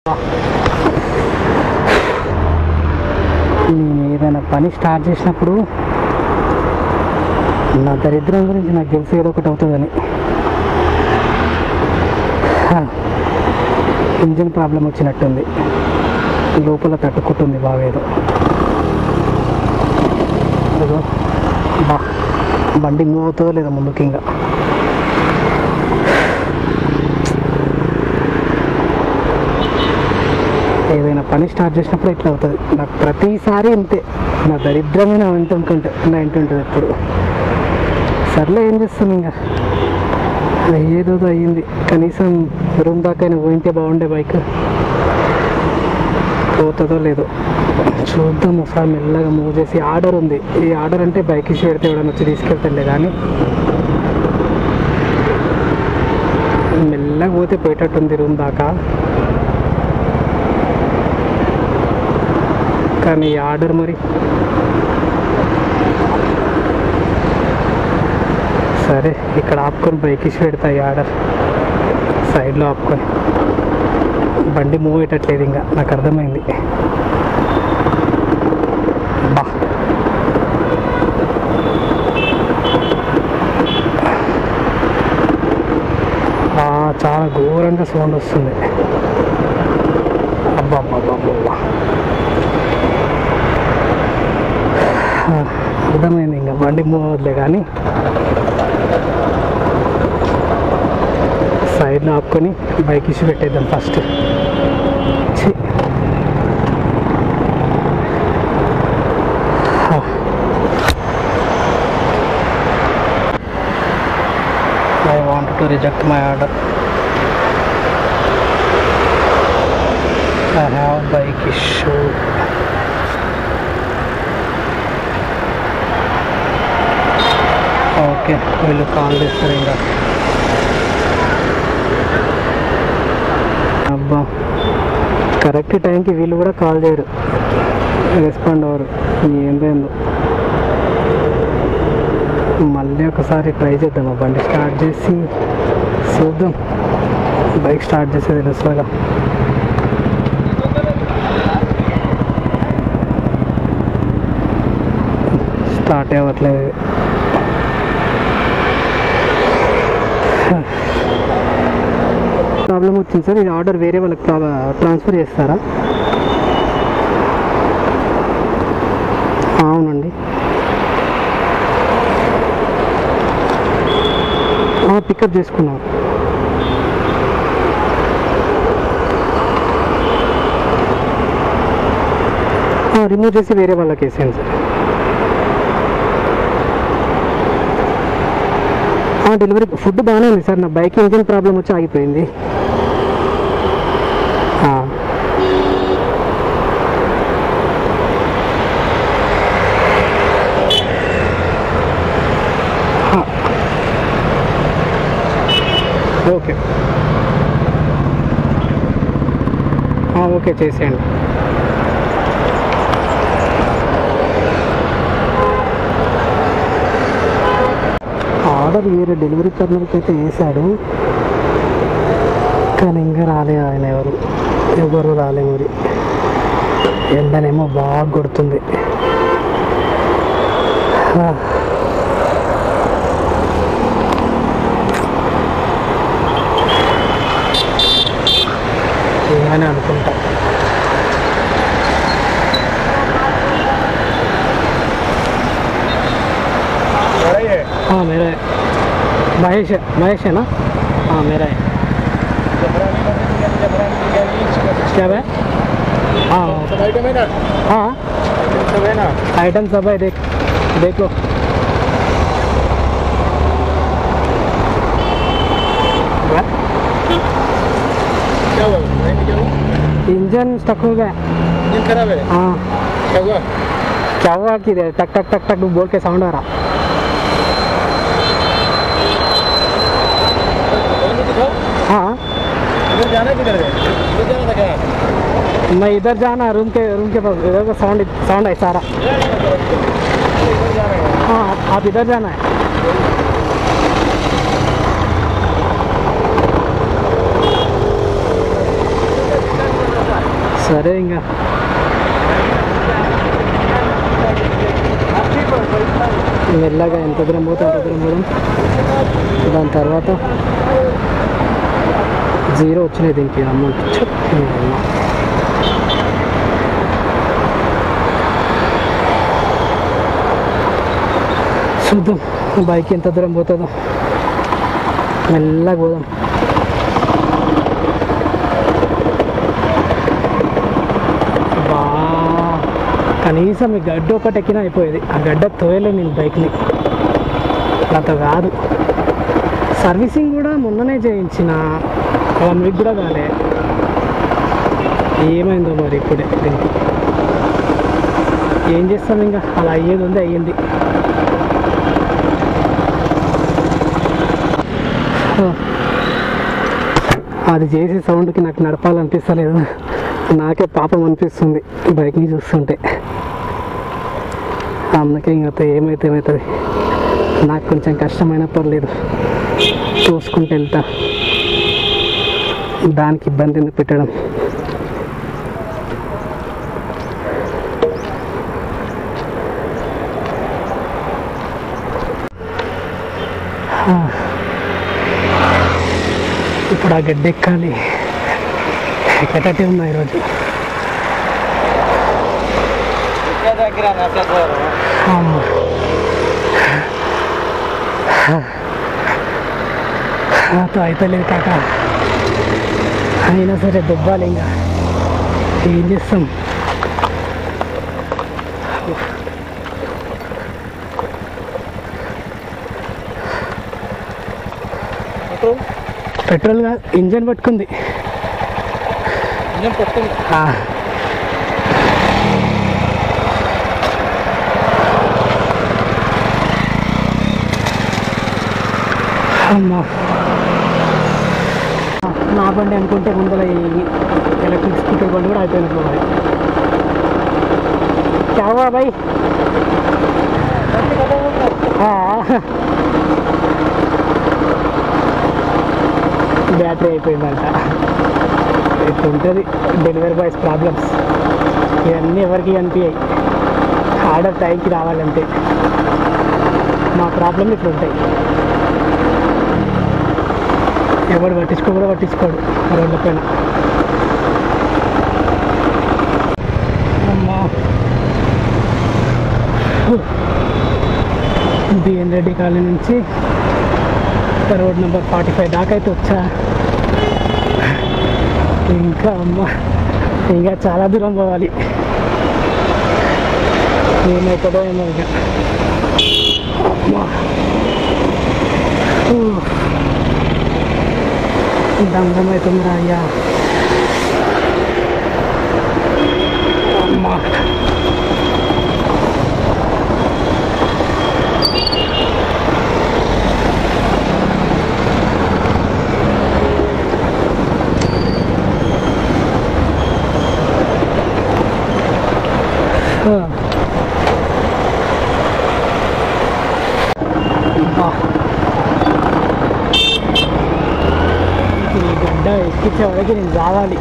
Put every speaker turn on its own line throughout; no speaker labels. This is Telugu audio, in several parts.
నేను ఏదైనా పని స్టార్ట్ చేసినప్పుడు నా దరిద్రం గురించి నాకు తెలిసి ఏదో ఒకటి అవుతుందని. ఇంజిన్ ప్రాబ్లం వచ్చినట్టుంది, లోపల తట్టుకుంటుంది బాగా ఏదో. అదిగో బండి మూవ్ అవుతుందో లేదా ముందుకి. ఇంకా ఏదైనా పని స్టార్ట్ చేసినప్పుడు ఇట్లా అవుతుంది నాకు ప్రతిసారి. అంతే, నా దరిద్రమైన అంటుంటుంది ఎప్పుడు. సర్లే ఏం చేస్తాను, ఇంకా ఏదో అయ్యింది. కనీసం రూమ్ దాకా అయినా పోయింటే బాగుండే. బైక్ పోతుందో లేదో చూద్దాం ఒకసారి. మెల్లగా మూవ్ చేసి ఆర్డర్ ఉంది. ఈ ఆర్డర్ అంటే బైక్ ఇష్యూ పెడితే ఎవడన్నా వచ్చి తీసుకెళ్తాంలే, కానీ మెల్లగా పోతే పోయేటట్టుంది రూమ్ దాకా. కానీ ఈ ఆర్డర్ మరి సరే, ఇక్కడ ఆపుకొని బైక్ ఇష్యూ పెడతా. ఈ ఆర్డర్ సైడ్లో ఆపుకొని, బండి మూవ్ అయ్యేటట్లేదు ఇంకా, నాకు అర్థమైంది. బా చాలా ఘోరంగా సౌండ్ వస్తుంది. అబ్బా అర్థమైంది. ఇంకా బండి మూవ్ అవ్వదులే, కానీ సైడ్లో ఆపుకొని బైక్ ఇష్యూ పెట్టేద్దాం first. I want to reject my order. I have bike issue. Okay, వీళ్ళు కాల్ చేస్తారు ఇంకా. అబ్బా, కరెక్ట్ టైంకి వీళ్ళు కూడా కాల్ చేయరు, రెస్పాండ్ అవ్వరు. ఏందో మళ్ళీ ఒకసారి ట్రై చేద్దాం. బండి స్టార్ట్ చేసి చూద్దాం. బైక్ స్టార్ట్ చేసేది తెలుస్తుందిగా. స్టార్ట్ అవ్వట్లేదు. ప్రాబ్లం వచ్చింది సార్. ఇది ఆర్డర్ వేరే వాళ్ళకి ట్రాన్స్ఫర్ చేస్తారా? అవునండి, పికప్ చేసుకున్నాం. రిమూవ్ చేసి వేరే వాళ్ళకి వేసాను సార్. డెలివరీ ఫుడ్ బాగానే ఉంది సార్. నా బైక్ ఇంజిన్ ప్రాబ్లం వచ్చి ఆగిపోయింది. ఓకే ఓకే, చేసేయండి. ఆర్డర్ వేరే డెలివరీ కార్నర్కి అయితే వేసాడు, కానీ ఇంకా రాలే. ఆయన ఎవరు రాలే. మరి ఎండనేమో బాగా కొడుతుంది. ఏమని అనుకుంటా. मेरा महेश है ना? हाँ मेरा है। क्या है? हाँ आइटम है ना? हाँ सब है ना, आइटम सब है। देख लो। क्या हुआ? इंजन स्टक हो गया। इंजन खराब है? हाँ। क्या हुआ कि टक टक टक टक बोल के साउंड आ रहा। हाँ, इधर जाना किधर है? इधर जाना था क्या? मैं इधर जाना, रूम के पास। इधर का साउंड है सारा। हाँ, आप इधर जाना है। సరే ఇంకా మెల్లగా ఎంత దూరం పోతే అంత దూరం పోదాం. దాని తర్వాత 0 వచ్చినాయి దీనికి అమౌంట్. చూద్దాం బైక్ ఎంత దూరం పోతుందో. మెల్లగా పోదాం. కనీసం ఈ గడ్డ ఒకటి ఎక్కినా అయిపోయేది. ఆ గడ్డ తోయలే నేను బైక్ని, నాతో కాదు. సర్వీసింగ్ కూడా మొన్ననే చేయించిన, 1 వీక్ కూడా కాలే. ఏమైందో మరి ఇప్పుడే దీనికి. ఏం చేస్తాం ఇంకా, అలా అయ్యేది ఉంది అయ్యింది. అది చేసే సౌండ్కి నాకు నడపాలనిపిస్తలేదు. నాకే పాపం అనిపిస్తుంది బైక్ని చూస్తుంటే. అందుకే ఇంకా ఏమవుతుంది, నాకు కొంచెం కష్టమైనా పర్లేదు, చూసుకుంటూ వెళ్తా. దానికి ఇబ్బంది ఎందుకు పెట్టడం. ఇప్పుడు ఆ గడ్డ ఎక్కాలి. ఎక్కటే ఉన్నా ఈరోజు. నాతో అయిపోలేదు కాక, అయినా సరే దుబ్బాలి. ఇంకా ఏం చేస్తాం. పెట్రోల్గా ఇంజన్ పట్టుకుంది. అమ్మా, నా బండి అనుకుంటే ముందర ఈ ఎలక్ట్రిక్ స్కూటర్ బండి కూడా అయిపోయినట్లు మరి. చావా బాయ్, బ్యాటరీ అయిపోయిందంట. ఇట్లా ఉంటుంది డెలివరీ బాయ్స్ ప్రాబ్లమ్స్. ఇవన్నీ ఎవరికి కనిపించాయి, ఆర్డర్ టైంకి రావాలంటే. మా ప్రాబ్లం ఇట్లుంటాయి. ఎవడు పట్టించుకోడు రోడ్ల పైన. అమ్మా, బిఎన్ రెడ్డి కాలనీ నుంచి రోడ్ నెంబర్ 45 దాకా అయితే వచ్చా. ఇంకా అమ్మ, ఇంకా చాలా దూరం పోవాలి. ఏమవుతుందో ఏమో. ఇక అమ్మా, దండం అవుతుందిరా అయ్యా. అమ్మా, ఈ గడ్డ ఎక్కించే వరకు నేను రావాలి.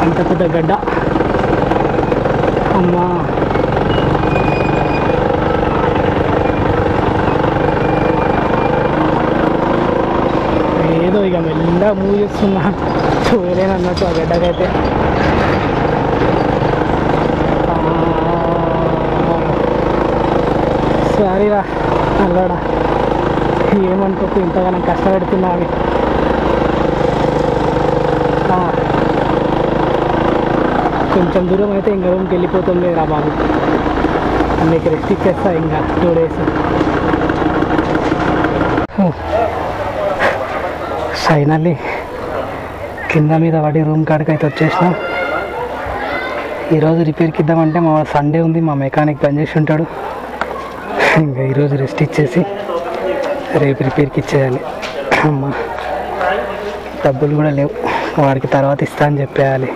అంత పెద్ద గడ్డ. అమ్మా, ఏదో ఇక మెల్లగా మూవ్ చేస్తున్నా, చూడలేనన్నట్టు ఆ గడ్డకైతే. సారీరా అల్లాడా, ఏమనుకోకు ఇంతగానో కష్టపెడుతున్నా. అవి కొంచెం దూరం అయితే ఇంకా రూమ్కి వెళ్ళిపోతుంది రా బాబు. మీకు రెస్ట్ ఇచ్చేస్తా ఇంకా 2 డేస్. ఫైనల్లీ కింద మీద పడి రూమ్ కాడికి అయితే వచ్చేసినాం. ఈరోజు రిపేర్కి ఇద్దామంటే మా సండే ఉంది, మా మెకానిక్ పని చేసి ఉంటాడు. ఇంకా ఈరోజు రెస్ట్ ఇచ్చేసి రేపు రిపేర్కి ఇచ్చేయాలి. అమ్మ, డబ్బులు కూడా లేవు, వాడికి తర్వాత ఇస్తా అని చెప్పేయాలి.